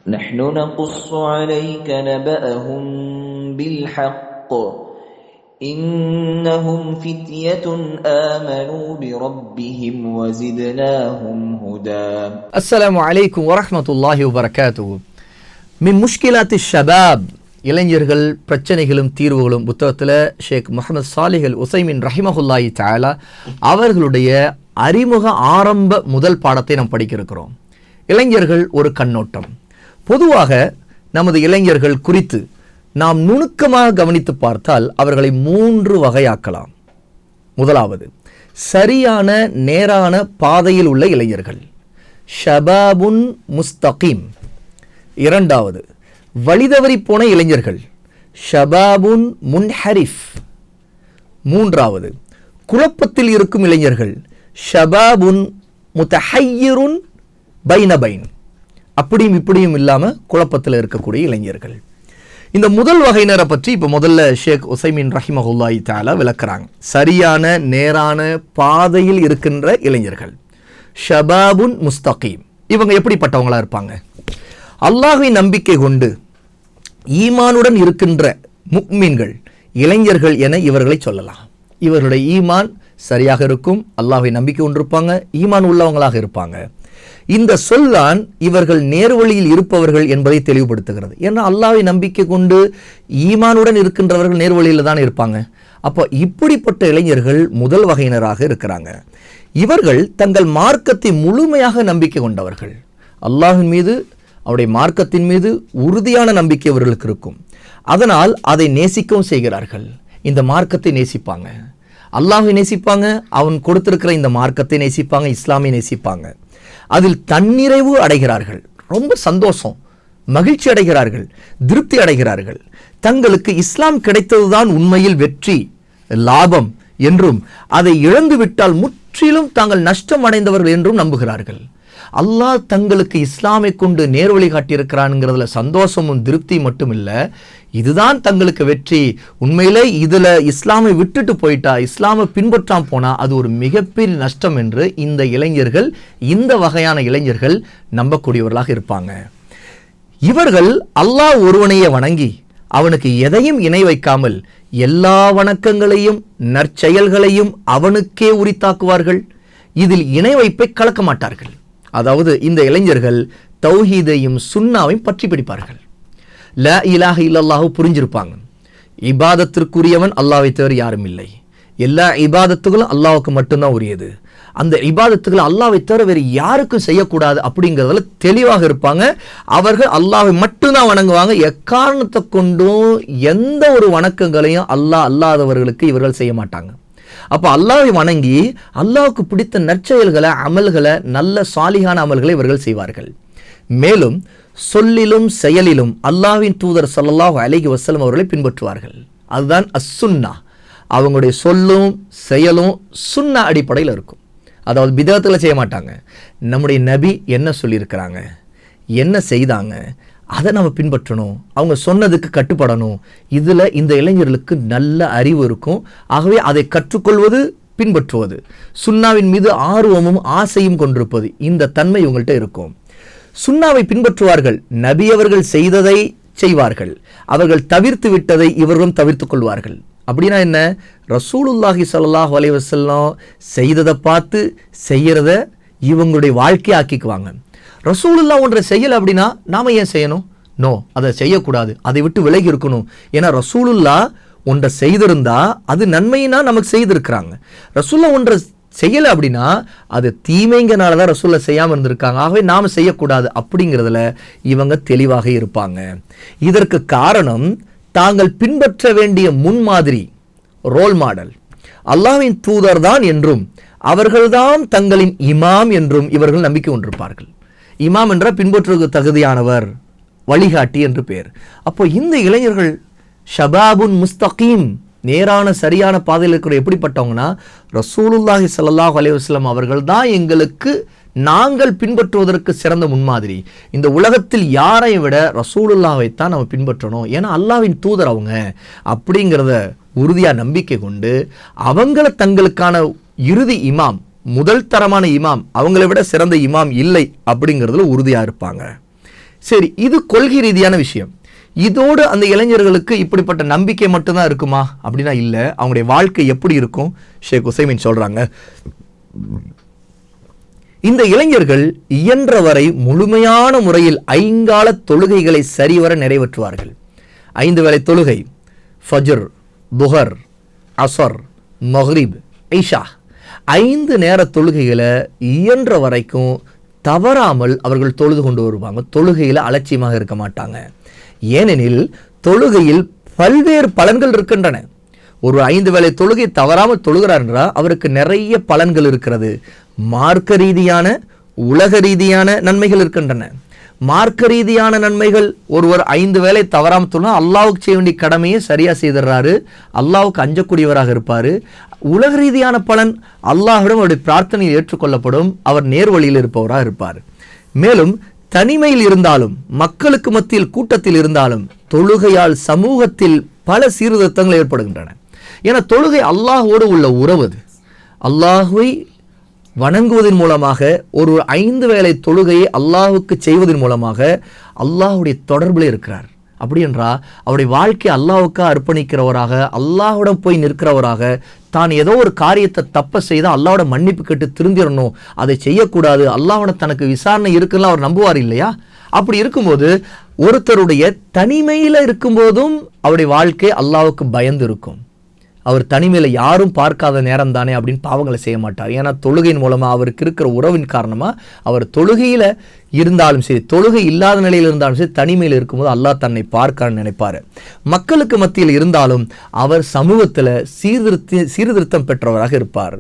نحن نقص عليك نبأهم بالحق إنهم فتية آمنوا بربهم وزدناهم هدى. السلام عليكم ورحمة الله وبركاته. من مشكلات الشباب இளைஞர்கள் பிரச்சனைகளும் தீர்வுகளும் புத்தகத்தில் ஷேக் முஹம்மது சாலிஹ் அல் உசைமின் ரஹிமஹுல்லாஹி தஆலா அவர்களுடைய அறிமுக ஆரம்ப முதல் பாடத்தை நாம் படிக்க இருக்கிறோம். இளைஞர்கள் ஒரு கண்ணோட்டம். பொதுவாக நமது இளைஞர்கள் குறித்து நாம் நுணுக்கமாக கவனித்து பார்த்தால் அவர்களை 3 வகையாக்கலாம். முதலாவது, சரியான நேரான பாதையில் உள்ள இளைஞர்கள், ஷபாபுன் முஸ்தகீம். இரண்டாவது, வழிதவறி போன இளைஞர்கள், ஷபாபுன் முன்ஹரிஃப். மூன்றாவது, குழப்பத்தில் இருக்கும் இளைஞர்கள், ஷபாபுன் முத்தஹய்யிருன் பைனபைன். அப்படியும் இப்படியும் இல்லாமல் குழப்பத்தில் இருக்கக்கூடிய இளைஞர்கள். இந்த முதல் வகையினரை பற்றி இப்போ முதல்ல ஷேக் உசைமின் ரஹிமஹுல்லாஹி தஆலா விளக்குறாங்க. சரியான நேரான பாதையில் இருக்கின்ற இளைஞர்கள், ஷபாபுன் முஸ்தகீம். இவங்க எப்படிப்பட்டவங்களா இருப்பாங்க? அல்லாஹ்வின் நம்பிக்கை கொண்டு ஈமானுடன் இருக்கின்ற முக்மீன்கள் இளைஞர்கள் என இவர்களை சொல்லலாம். இவர்களுடைய ஈமான் சரியாக இருக்கும், அல்லாஹ்வை நம்பிக்கை கொண்டிருப்பாங்க, ஈமான் உள்ளவங்களாக இருப்பாங்க. இந்த சொல்தான் இவர்கள் நேர்வழியில் இருப்பவர்கள் என்பதை தெளிவுபடுத்துகிறது. ஏன்னா அல்லாஹ்வை நம்பிக்கை கொண்டு ஈமானுடன் இருக்கின்றவர்கள் நேர்வழியில் தான் இருப்பாங்க. அப்போ இப்படிப்பட்ட இளைஞர்கள் முதல் வகையினராக இருக்கிறாங்க. இவர்கள் தங்கள் மார்க்கத்தை முழுமையாக நம்பிக்கை கொண்டவர்கள். அல்லாஹ்வின் மீது, அவருடைய மார்க்கத்தின் மீது உறுதியான நம்பிக்கை அவர்களுக்கு இருக்கும். அதனால் அதை நேசிக்கவும் செய்கிறார்கள். இந்த மார்க்கத்தை நேசிப்பாங்க, அல்லாஹ்வை நேசிப்பாங்க, அவன் கொடுத்திருக்கிற இந்த மார்க்கத்தை நேசிப்பாங்க, இஸ்லாமை நேசிப்பாங்க. அதில் தன்னிறைவு அடைகிறார்கள், ரொம்ப சந்தோஷம், மகிழ்ச்சி அடைகிறார்கள், திருப்தி அடைகிறார்கள். தங்களுக்கு இஸ்லாம் கிடைத்ததுதான் உண்மையில் வெற்றி, லாபம் என்றும் அதை இழந்துவிட்டால் முற்றிலும் தாங்கள் நஷ்டம் அடைந்தவர்கள் என்றும் நம்புகிறார்கள். அல்லாஹ் தங்களுக்கு இஸ்லாமை கொண்டு நேர்வழி காட்டியிருக்கிறான்ங்கிறதுல சந்தோஷமும் திருப்தி மட்டும் இல்லை, இதுதான் தங்களுக்கு வெற்றி. உண்மையிலே இதில் இஸ்லாமை விட்டுட்டு போயிட்டா, இஸ்லாமை பின்பற்றாமல் போனால் அது ஒரு மிகப்பெரிய நஷ்டம் என்று இந்த இளைஞர்கள், இந்த வகையான இளைஞர்கள் நம்பக்கூடியவர்களாக இருப்பாங்க. இவர்கள் அல்லாஹ் ஒருவனையே வணங்கி அவனுக்கு எதையும் இணை வைக்காமல் எல்லா வணக்கங்களையும் நற்செயல்களையும் அவனுக்கே உரித்தாக்குவார்கள். இதில் இணை வைப்பை கலக்க மாட்டார்கள். அதாவது இந்த இளைஞர்கள் தௌஹீதையும் சுன்னாவையும் பற்றி பிடிப்பார்கள். லா இலாஹ இல்லல்லாஹு புரிஞ்சிருப்பாங்க. இபாதத்திற்குரியவன் அல்லாஹ்வை தவிர யாரும் இல்லை, எல்லா இபாதத்துகளும் அல்லாஹ்வுக்கு மட்டும்தான் உரியது, அந்த இபாதத்துகளை அல்லாஹ்வை தவிர வேறு யாருக்கும் செய்யக்கூடாது அப்படிங்கிறதுல தெளிவாக இருப்பாங்க. அவர்கள் அல்லாஹ்வை மட்டும்தான் வணங்குவாங்க. எக்காரணத்தை கொண்டும் எந்த ஒரு வணக்கங்களையும் அல்லாஹ் அல்லாதவர்களுக்கு இவர்கள் செய்ய மாட்டாங்க. அப்போ அல்லாஹ்வை வணங்கி அல்லாஹ்வுக்கு பிடித்த நற்செயல்களை, அமல்களை, நல்ல சாலிகான அமல்களை இவர்கள் செய்வார்கள். மேலும் சொல்லிலும் செயலிலும் அல்லாஹ்வின் தூதர் ஸல்லல்லாஹு அலைஹி வஸல்லம் அவர்களை பின்பற்றுவார்கள். அதுதான் அஸ்ஸுன்னா. அவங்களுடைய சொல்லும் செயலும் சுன்னா அடிப்படையில் இருக்கும். அதாவது பிதஅத்துகளை செய்ய மாட்டாங்க. நம்முடைய நபி என்ன சொல்லியிருக்கிறாங்க, என்ன செய்தாங்க, அதை நம்ம பின்பற்றணும், அவங்க சொன்னதுக்கு கட்டுப்படணும். இதில் இந்த இளைஞர்களுக்கு நல்ல அறிவு இருக்கும். ஆகவே அதை கற்றுக்கொள்வது, பின்பற்றுவது, சுன்னாவின் மீது ஆர்வமும் ஆசையும் கொண்டிருப்பது, இந்த தன்மை இவங்கள்ட்ட இருக்கும். சுன்னாவை பின்பற்றுவார்கள், நபி அவர்கள் செய்ததை செய்வார்கள், அவர்கள் தவிர்த்து விட்டதை இவர்களும் தவிர்த்து கொள்வார்கள். அப்படின்னா என்ன? ரசூலுல்லாஹி ஸல்லல்லாஹு அலைஹி வஸல்லம் செய்ததை பார்த்து செய்யறத இவங்களுடைய வாழ்க்கையை ஆக்கிக்குவாங்க. ரசூலுல்லாஹ் ஒன்றை செய்யலை அப்படின்னா நாம ஏன் செய்யணும்? நோ, அதை செய்யக்கூடாது, அதை விட்டு விலகி இருக்கணும். ஏன்னா ரசூலுல்லாஹ் ஒன்றை செய்திருந்தா அது நன்மையினா நமக்கு செய்திருக்கிறாங்க. ரசூலுல்லாஹ் ஒன்றை செய்யலை அப்படின்னா அது தீமைங்கனால தான் ரசூலுல்லாஹ் செய்யாமல் இருந்திருக்காங்க. ஆகவே நாம் செய்யக்கூடாது அப்படிங்கிறதுல இவங்க தெளிவாக இருப்பாங்க. இதற்கு காரணம் தாங்கள் பின்பற்ற வேண்டிய முன்மாதிரி, ரோல் மாடல் அல்லாஹ்வின் தூதர் தான் என்றும் அவர்கள்தான் தங்களின் இமாம் என்றும் இவர்கள் நம்பிக்கை கொண்டிருப்பார்கள். இமாம் என்ற பின்பற்றுவதற்கு தகுதியானவர், வழிகாட்டி என்று பேர். அப்போ இந்த இளைஞர்கள் ஷபாபுன் முஸ்தகீம், நேரான சரியான பாதையில் இருக்கிற எப்படிப்பட்டவங்கன்னா, ரசூலுல்லாஹி ஸல்லல்லாஹு அலைஹி வஸல்லம் அவர்கள் தான் எங்களுக்கு நாங்கள் பின்பற்றுவதற்கு சிறந்த முன்மாதிரி. இந்த உலகத்தில் யாரை விட ரசூலுல்லாஹைத்தான் நம்ம பின்பற்றணும், ஏன்னா அல்லாஹ்வின் தூதர் அவங்க அப்படிங்கிறத உறுதியாக நம்பிக்கை கொண்டு அவங்கள தங்களுக்கான இறுதி இமாம், முதல் தரமான இமாம், அவங்களை விட சிறந்த இமாம் இல்லை அப்படிங்கிறதுல உறுதியாக இருப்பாங்க. சரி, இது கொள்கை ரீதியான விஷயம். இதோடு அந்த இளைஞர்களுக்கு இப்படிப்பட்ட நம்பிக்கை மட்டும்தான் இருக்குமா அப்படின்னா இல்லை. அவங்களுடைய வாழ்க்கை எப்படி இருக்கும்? ஷேக் உசைமின் சொல்றாங்க, இந்த இளைஞர்கள் இயன்றவரை முழுமையான முறையில் 5 கால தொழுகைகளை சரிவர நிறைவேற்றுவார்கள். 5 வேளை தொழுகை, ஃபஜ்ர், துஹர், அஸர், மக்ரிப், இஷா, 5 நேர தொழுகைகளை இயன்ற வரைக்கும் தவறாமல் அவர்கள் தொழுது கொண்டு வருவாங்க. தொழுகையில் அலட்சியமாக இருக்க மாட்டாங்க. ஏனெனில் தொழுகையில் பல்வேறு பலன்கள் இருக்கின்றன. ஒரு 5 வேளை தொழுகை தவறாமல் தொழுகிறார் என்றால் அவருக்கு நிறைய பலன்கள் இருக்கிறது. மார்க்க ரீதியான, உலக ரீதியான நன்மைகள் இருக்கின்றன. மார்க்க ரீதியான நன்மைகள், ஒருவர் 5 வேளை தவறாமல் தொழுனா அல்லாஹ்வுக்கு செய்ய வேண்டிய கடமையை சரியா செய்துறாரு, அல்லாஹ்வுக்கு அஞ்சக்கூடியவராக இருப்பாரு. உலக ரீதியான பலன், அல்லாஹ்விடம் அவருடைய பிரார்த்தனை ஏற்றுக்கொள்ளப்படும், அவர் நேர்வழியில் இருப்பவராக இருப்பார். மேலும் தனிமையில் இருந்தாலும் மக்களுக்கு மத்தியில் கூட்டத்தில் இருந்தாலும் தொழுகையால் சமூகத்தில் பல சீர்திருத்தங்கள் ஏற்படுகின்றன. ஏன்னா தொழுகை அல்லாஹ்வோடு உள்ள உறவு. அல்லாஹ்வை வணங்குவதன் மூலமாக ஒரு 5 வேளை தொழுகையை அல்லாஹ்வுக்கு செய்வதன் மூலமாக அல்லாஹ்வுடைய தொடர்பில் இருக்கிறார். அப்படி என்றால் அவருடைய வாழ்க்கை அல்லாஹ்வுக்காக அர்ப்பணிக்கிறவராக, அல்லாஹ்விடம் போய் நிற்கிறவராக, தான் ஏதோ ஒரு காரியத்தை தப்ப செய்தால் அல்லாஹ்வோட மன்னிப்பு கேட்டு திருந்திடணும், அதை செய்யக்கூடாது, அல்லாஹ்வோட தனக்கு விசாரணை இருக்குன்னு அவர் நம்புவார் இல்லையா? அப்படி இருக்கும்போது ஒருத்தருடைய தனிமையில் இருக்கும்போதும் அவருடைய வாழ்க்கை அல்லாஹ்வுக்கு பயந்து இருக்கும். அவர் தனிமையில் யாரும் பார்க்காத நேரம் தானே அப்படின்னு பாவங்களை செய்ய மாட்டார். ஏன்னா தொழுகையின் மூலமாக அவருக்கு இருக்கிற உறவின் காரணமாக அவர் தொழுகையில் இருந்தாலும் சரி, தொழுகை இல்லாத நிலையில் இருந்தாலும் சரி, தனிமையில் இருக்கும்போது அல்லாஹ் தன்னை பார்க்கன்னு நினைப்பார். மக்களுக்கு மத்தியில் இருந்தாலும் அவர் சமூகத்தில் சீர்திருத்தம் பெற்றவராக இருப்பார்.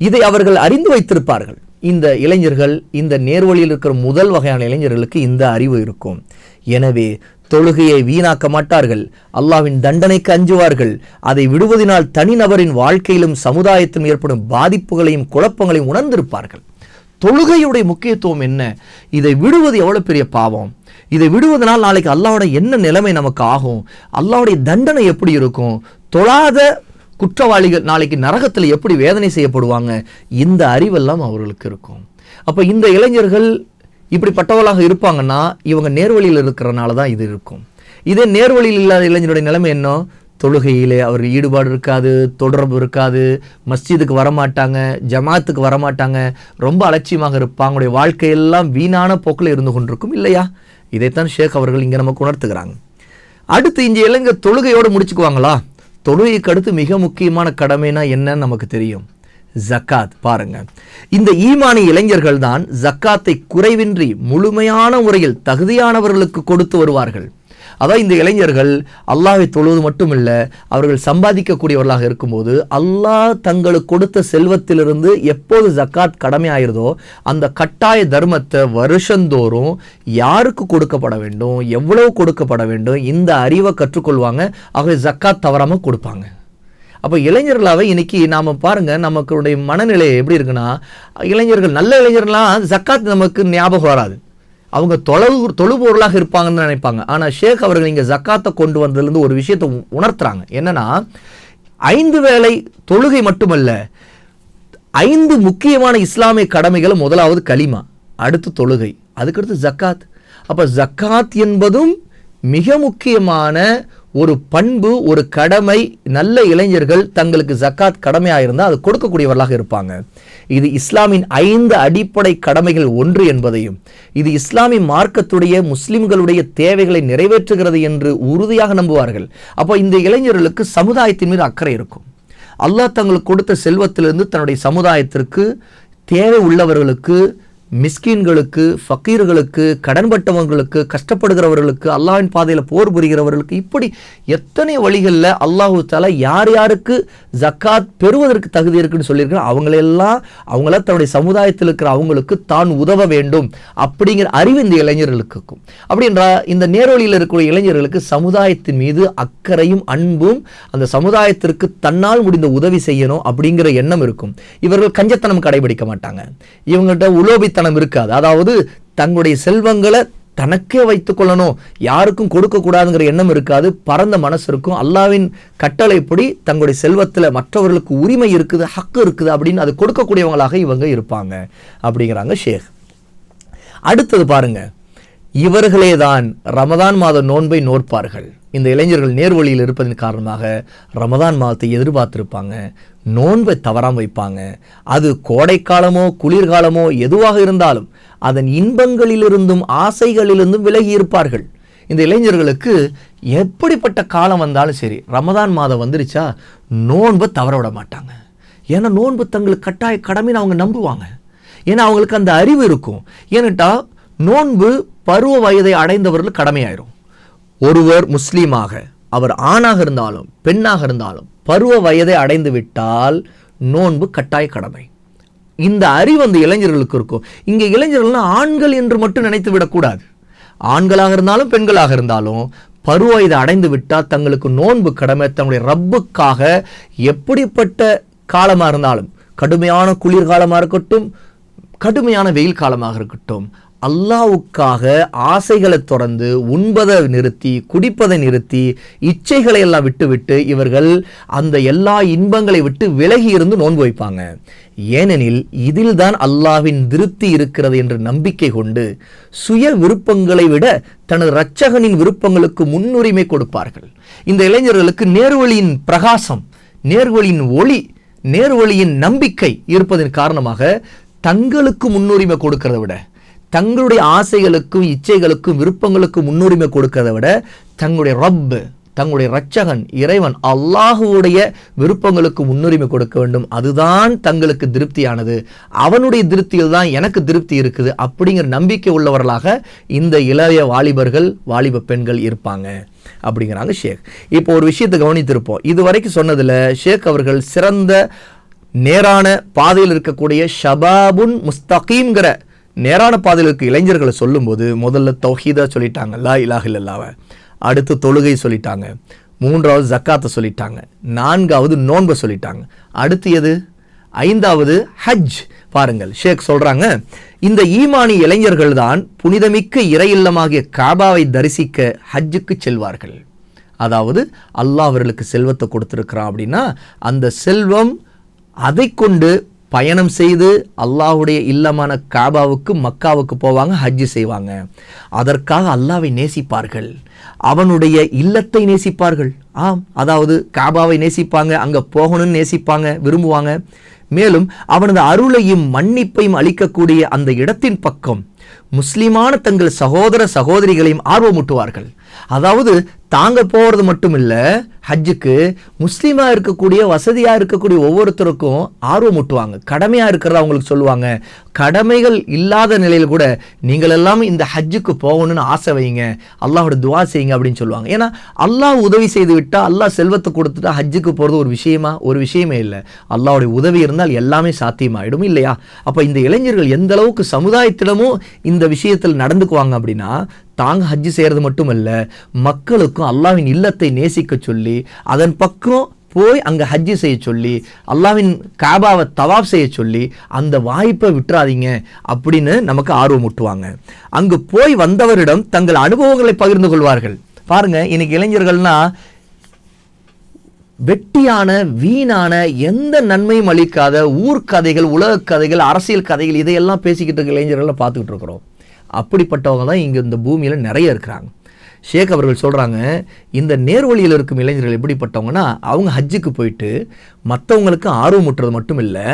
இதை அவர்கள் அறிந்து வைத்திருப்பார்கள். இந்த இளைஞர்கள், இந்த நேர்வழியில் இருக்கிற முதல் வகையான இளைஞர்களுக்கு இந்த அறிவு இருக்கும். எனவே தொழுகையை வீணாக்க மாட்டார்கள், அல்லாஹ்வின் தண்டனைக்கு அஞ்சுவார்கள். அதை விடுவதனால் தனிநபரின் வாழ்க்கையிலும் சமுதாயத்திலும் ஏற்படும் பாதிப்புகளையும் குழப்பங்களையும் உணர்ந்திருப்பார்கள். தொழுகையுடைய முக்கியத்துவம் என்ன? இதை விடுவது எவ்வளவு பெரிய பாவம், இதை விடுவதனால் நாளைக்கு அல்லாஹ்வோட என்ன நிலைமை நமக்கு ஆகும், அல்லாஹ்வுடைய தண்டனை எப்படி இருக்கும், தொழாத குற்றவாளிகள் நாளைக்கு நரகத்தில் எப்படி வேதனை செய்யப்படுவாங்க, இந்த அறிவெல்லாம் அவர்களுக்கு இருக்கும். அப்போ இந்த இளைஞர்கள் இப்படிப்பட்டவர்களாக இருப்பாங்கன்னா இவங்க நேர்வழியில் இருக்கிறனால தான் இது இருக்கும். இதே நேர்வழியில் இல்லாத இளைஞருடைய நிலைமை என்ன? தொழுகையிலே அவருக்கு ஈடுபாடு இருக்காது, தொடர்பு இருக்காது, மஸ்ஜிதுக்கு வரமாட்டாங்க, ஜமாத்துக்கு வரமாட்டாங்க, ரொம்ப அலட்சியமாக இருப்பாங்க. அவங்களுடைய வாழ்க்கையெல்லாம் வீணான போக்கில் இருந்து கொண்டிருக்கும் இல்லையா? இதைத்தான் ஷேக் அவர்கள் இங்கே நமக்கு உணர்த்துகிறாங்க. அடுத்து இந்த இளைஞர் தொழுகையோடு முடிச்சுக்குவாங்களா? தொழுகைக்கு அடுத்து மிக முக்கியமான கடமைனா என்னன்னு நமக்கு தெரியும், ஜக்காத். பாருங்க, இந்த ஈமானி இளைஞர்கள் தான் ஜக்காத்தை குறைவின்றி முழுமையான முறையில் தகுதியானவர்களுக்கு கொடுத்து வருவார்கள். அதான் இந்த இளைஞர்கள் அல்லாஹ்வை தொழுவது மட்டுமில்ல, அவர்கள் சம்பாதிக்கக்கூடியவர்களாக இருக்கும்போது அல்லாஹ் தங்களுக்கு கொடுத்த செல்வத்திலிருந்து எப்போது ஜக்காத் கடமையாயிருதோ அந்த கட்டாய தர்மத்தை வருஷந்தோறும் யாருக்கு கொடுக்கப்பட வேண்டும், எவ்வளவு கொடுக்கப்பட வேண்டும், இந்த அறிவை கற்றுக்கொள்வாங்க. ஆகவே ஜக்காத் தவறாமல் கொடுப்பாங்க. அப்போ இளைஞர்களாகவே இன்னைக்கு நாம் பாருங்கள், நமக்குடைய மனநிலை எப்படி இருக்குன்னா, இளைஞர்கள், நல்ல இளைஞர்கள்லாம் ஜக்காத் நமக்கு ஞாபகம் வராது, அவங்க தொழுபொருளாக இருப்பாங்கன்னு நினைப்பாங்க. ஆனால் ஷேக் அவர்கள் இங்கே ஜக்காத்தை கொண்டு வந்ததுலேருந்து ஒரு விஷயத்தை உணர்த்துறாங்க. என்னன்னா 5 வேளை தொழுகை மட்டுமல்ல, 5 முக்கியமான இஸ்லாமிய கடமைகள். முதலாவது கலிமா, அடுத்து தொழுகை, அதுக்கடுத்து ஜக்காத். அப்போ ஜக்காத் என்பதும் மிக முக்கியமான ஒரு பண்பு, ஒரு கடமை. நல்ல இளைஞர்கள் தங்களுக்கு ஜக்காத் கடமையாக இருந்தால் அது கொடுக்கக்கூடியவர்களாக இருப்பாங்க. இது இஸ்லாமின் 5 அடிப்படை கடமைகள் ஒன்று என்பதையும், இது இஸ்லாமிய மார்க்கத்துடைய முஸ்லிம்களுடைய தேவைகளை நிறைவேற்றுகிறது என்று உறுதியாக நம்புவார்கள். அப்போ இந்த இளைஞர்களுக்கு சமுதாயத்தின் மீது அக்கறை இருக்கும். அல்லாஹ் தங்களுக்கு கொடுத்த செல்வத்திலிருந்து தன்னுடைய சமுதாயத்திற்கு, தேவை உள்ளவர்களுக்கு, மிஸ்கீன்களுக்கு, ஃபக்கீர்களுக்கு, கடன்பட்டவங்களுக்கு, கஷ்டப்படுகிறவர்களுக்கு, அல்லாஹ்வின் பாதையில் போர் புரிகிறவர்களுக்கு, இப்படி எத்தனை வழிகளில் அல்லாஹு தஆலா யார் யாருக்கு ஜக்காத் பெறுவதற்கு தகுதி இருக்குன்னு சொல்லியிருக்கிறார், அவங்கள தன்னுடைய சமுதாயத்தில் இருக்கிற அவங்களுக்கு தான் உதவ வேண்டும் அப்படிங்கிற அறிவு இந்த இளைஞர்களுக்கு இருக்கும். அப்படின்றா இந்த நேர்வழியில் இருக்கிற இளைஞர்களுக்கு சமுதாயத்தின் மீது அக்கறையும் அன்பும், அந்த சமுதாயத்திற்கு தன்னால் முடிந்த உதவி செய்யணும் அப்படிங்கிற எண்ணம் இருக்கும். இவர்கள் கஞ்சத்தனம் கடைபிடிக்க மாட்டாங்க, இவங்கள்ட்ட உலோபித்தனம் இருக்காது. அதாவது தங்களுடைய செல்வங்களை தனக்கே வைத்துக் கொள்ளணும், யாருக்கும் கொடுக்க கூடாதுங்கிற எண்ணம் இருக்காது. பரந்த மனசு இருக்கும். அல்லாஹ்வின் கட்டளைப்படி தங்களுடைய செல்வத்தில் மற்றவர்களுக்கு உரிமை இருக்குது, ஹக்கு இருக்குது அப்படின்னு அது கொடுக்கக்கூடியவங்களாக இவங்க இருப்பாங்க அப்படிங்கிறாங்க ஷேக். அடுத்தது பாருங்க, இவர்களே தான் ரமதான் மாத நோன்பை நோற்பார்கள். இந்த இளைஞர்கள் நேர்வழியில் இருப்பதன் காரணமாக ரமதான் மாதத்தை எதிர்பார்த்திருப்பாங்க, நோன்பை தவறாமல் வைப்பாங்க. அது கோடைக்காலமோ குளிர்காலமோ எதுவாக இருந்தாலும் அதன் இன்பங்களிலிருந்தும் ஆசைகளிலிருந்தும் விலகி இருப்பார்கள். இந்த இளைஞர்களுக்கு எப்படிப்பட்ட காலம் வந்தாலும் சரி, ரமதான் மாதம் வந்துருச்சா நோன்பை தவற விட மாட்டாங்க. ஏன்னா நோன்பு தங்களுக்கு கட்டாய கடமைன்னு அவங்க நம்புவாங்க. ஏன்னா அவங்களுக்கு அந்த அறிவு இருக்கும். ஏன்னுட்டா நோன்பு பருவ வயதை அடைந்தவர்கள் கடமையாயிரும். ஒருவர் முஸ்லீமாக, அவர் ஆணாக இருந்தாலும் பெண்ணாக இருந்தாலும் பருவ வயதை அடைந்து விட்டால் நோன்பு கட்டாய கடமை. இந்த அறிவு அந்த இளைஞர்களுக்கு இருக்கும். இங்கே இளைஞர்கள்லாம் ஆண்கள் என்று மட்டும் நினைத்து விடக்கூடாது. ஆண்களாக இருந்தாலும் பெண்களாக இருந்தாலும் பருவ வயதை அடைந்து விட்டால் தங்களுக்கு நோன்பு கடமை. தங்களுடைய ரப்புக்காக எப்படிப்பட்ட காலமாக இருந்தாலும், கடுமையான குளிர்காலமாக இருக்கட்டும், கடுமையான வெயில் காலமாக இருக்கட்டும், அல்லாஹ்வுக்காக ஆசைகளை தொடர்ந்து உண்பதை நிறுத்தி குடிப்பதை நிறுத்தி இச்சைகளை எல்லாம் விட்டுவிட்டு இவர்கள் அந்த எல்லா இன்பங்களை விட்டு விலகி இருந்து நோன்பு வைப்பாங்க. ஏனெனில் இதில் தான் அல்லாஹ்வின் திருப்தி இருக்கிறது என்று நம்பிக்கை கொண்டு சுய விருப்பங்களை விட தனது இரட்சகனின் விருப்பங்களுக்கு முன்னுரிமை கொடுப்பார்கள். இந்த இளைஞர்களுக்கு நேர்வழியின் பிரகாசம், நேர்வழியின் ஒளி, நேர்வழியின் நம்பிக்கை இருப்பதன் காரணமாக தங்களுக்கு முன்னுரிமை கொடுக்கிறத விட, தங்களுடைய ஆசைகளுக்கும் இச்சைகளுக்கும் விருப்பங்களுக்கும் முன்னுரிமை கொடுக்கிறத விட தங்களுடைய ரப்பு, தங்களுடைய இரட்சகன் இறைவன் அல்லாஹுடைய விருப்பங்களுக்கு முன்னுரிமை கொடுக்க வேண்டும். அதுதான் தங்களுக்கு திருப்தியானது. அவனுடைய திருப்தியில் தான் எனக்கு திருப்தி இருக்குது அப்படிங்கிற நம்பிக்கை உள்ளவர்களாக இந்த இளைய வாலிபர்கள், வாலிப பெண்கள் இருப்பாங்க அப்படிங்கிறாங்க ஷேக். இப்போ ஒரு விஷயத்தை கவனித்திருப்போம். இதுவரைக்கும் சொன்னதில் ஷேக் அவர்கள் சிறந்த நேரான பாதையில் இருக்கக்கூடிய ஷபாபுன் முஸ்தகீம்ங்கிற நேரான பாதையில் இருக்க இளைஞர்களை சொல்லும்போது முதல்ல தௌஹீதா சொல்லிட்டாங்க, லா இலாஹ இல்லல்லாஹ். அடுத்து தொழுகை சொல்லிட்டாங்க. மூன்றாவது ஜக்காத்தை சொல்லிட்டாங்க. நான்காவது நோன்பை சொல்லிட்டாங்க. அடுத்து எது? ஐந்தாவது ஹஜ். பாருங்கள், ஷேக் சொல்றாங்க, இந்த ஈமானி இளைஞர்கள் தான் புனிதமிக்க இறை இல்லமாகிய காபாவை தரிசிக்க ஹஜ்ஜுக்கு செல்வார்கள். அதாவது அல்லாஹ் அவர்களுக்கு செல்வத்தை கொடுத்திருக்கிறான் அப்படின்னா அந்த செல்வம் அதை கொண்டு பயணம் செய்து அல்லாஹ்வுடைய இல்லமான காபாவுக்கு மக்காவுக்கு போவாங்க, ஹஜ்ஜு செய்வாங்க. அதற்காக அல்லாஹ்வை நேசிப்பார்கள், அவனுடைய இல்லத்தை நேசிப்பார்கள். அதாவது காபாவை நேசிப்பாங்க, அங்கே போகணும்னு நேசிப்பாங்க, விரும்புவாங்க. மேலும் அவனது அருளையும் மன்னிப்பையும் அளிக்கக்கூடிய அந்த இடத்தின் பக்கம் முஸ்லிமான தங்கள் சகோதர சகோதரிகளையும் ஆர்வமூட்டுவார்கள். அதாவது தாங்க போகிறது மட்டும் இல்லை, ஹஜ்ஜுக்கு முஸ்லீமாக இருக்கக்கூடிய வசதியாக இருக்கக்கூடிய ஒவ்வொருத்தருக்கும் ஆர்வமூட்டுவாங்க. கடமையாக இருக்கிறத அவங்களுக்கு சொல்லுவாங்க. கடமைகள் இல்லாத நிலையில் கூட நீங்கள் எல்லாம் இந்த ஹஜ்ஜுக்கு போகணும்னு ஆசை வைங்க, அல்லாஹோட துவா செய்யுங்க அப்படின்னு சொல்லுவாங்க. ஏன்னா அல்லாஹ் உதவி செய்து விட்டால், அல்லாஹ் செல்வத்தை கொடுத்துட்டா ஹஜ்ஜுக்கு போகிறது ஒரு விஷயமே இல்லை. அல்லாஹ்வுடைய உதவி இருந்தால் எல்லாமே சாத்தியமாயிடும் இல்லையா? அப்போ இந்த இளைஞர்கள் எந்த அளவுக்கு சமுதாயத்திடமும் இந்த விஷயத்தில் நடந்துக்குவாங்க அப்படின்னா, தாங்க ஹஜ்ஜு செய்கிறது மட்டுமல்ல, மக்களுக்கும் அல்லாஹ்வின் இல்லத்தை நேசிக்க சொல்லி அதன் பக்கம் போய் அங்கே ஹஜ்ஜு செய்ய சொல்லி அல்லாஹ்வின் காபாவை தவாப் செய்ய சொல்லி அந்த வாய்ப்பை விட்டுறாதீங்க அப்படின்னு நமக்கு ஆர்வமூட்டுவாங்க. அங்கு போய் வந்தவரிடம் தங்கள் அனுபவங்களை பகிர்ந்து கொள்வார்கள். பாருங்க, இன்னைக்கு இளைஞர்கள்னா வெட்டியான வீணான எந்த நன்மையும் அளிக்காத ஊர்க்கதைகள், உலக கதைகள், அரசியல் கதைகள் இதையெல்லாம் பேசிக்கிட்டு இருக்க இளைஞர்களை பார்த்துக்கிட்டு இருக்கிறோம். அப்படிப்பட்டவங்க தான் இங்கே இந்த பூமியில் நிறைய இருக்கிறாங்க. ஷேக் அவர்கள் சொல்கிறாங்க, இந்த நேர்வழியில் இருக்கும் இளைஞர்கள் எப்படிப்பட்டவங்கன்னா, அவங்க ஹஜ்ஜுக்கு போயிட்டு மற்றவங்களுக்கு ஆர்வமுட்டுறது மட்டும் இல்லை,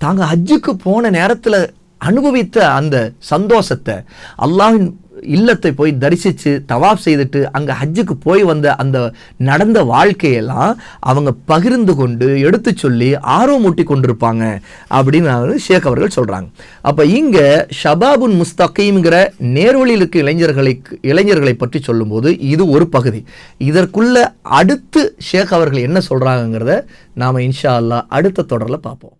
தாங்க ஹஜ்ஜுக்கு போன நேரத்தில் அனுபவித்த அந்த சந்தோஷத்தை, அல்லாஹ்வின் இல்லத்தை போய் தரிசித்து தவாப் செய்துட்டு அங்கே ஹஜ்ஜுக்கு போய் வந்த அந்த நடந்த வாழ்க்கையெல்லாம் அவங்க பகிர்ந்து கொண்டு எடுத்து சொல்லி ஆர்வமூட்டி கொண்டிருப்பாங்க அப்படின்னு ஷேக் அவர்கள் சொல்கிறாங்க. அப்போ இங்கே ஷபாபுன் முஸ்தகீம்ங்கிற நேர்வழியில் இருக்க இளைஞர்களை பற்றி சொல்லும்போது இது ஒரு பகுதி. இதற்குள்ள அடுத்து ஷேக் அவர்கள் என்ன சொல்கிறாங்கிறத நாம் இன்ஷா அல்லாஹ் அடுத்த தொடரில் பார்ப்போம்.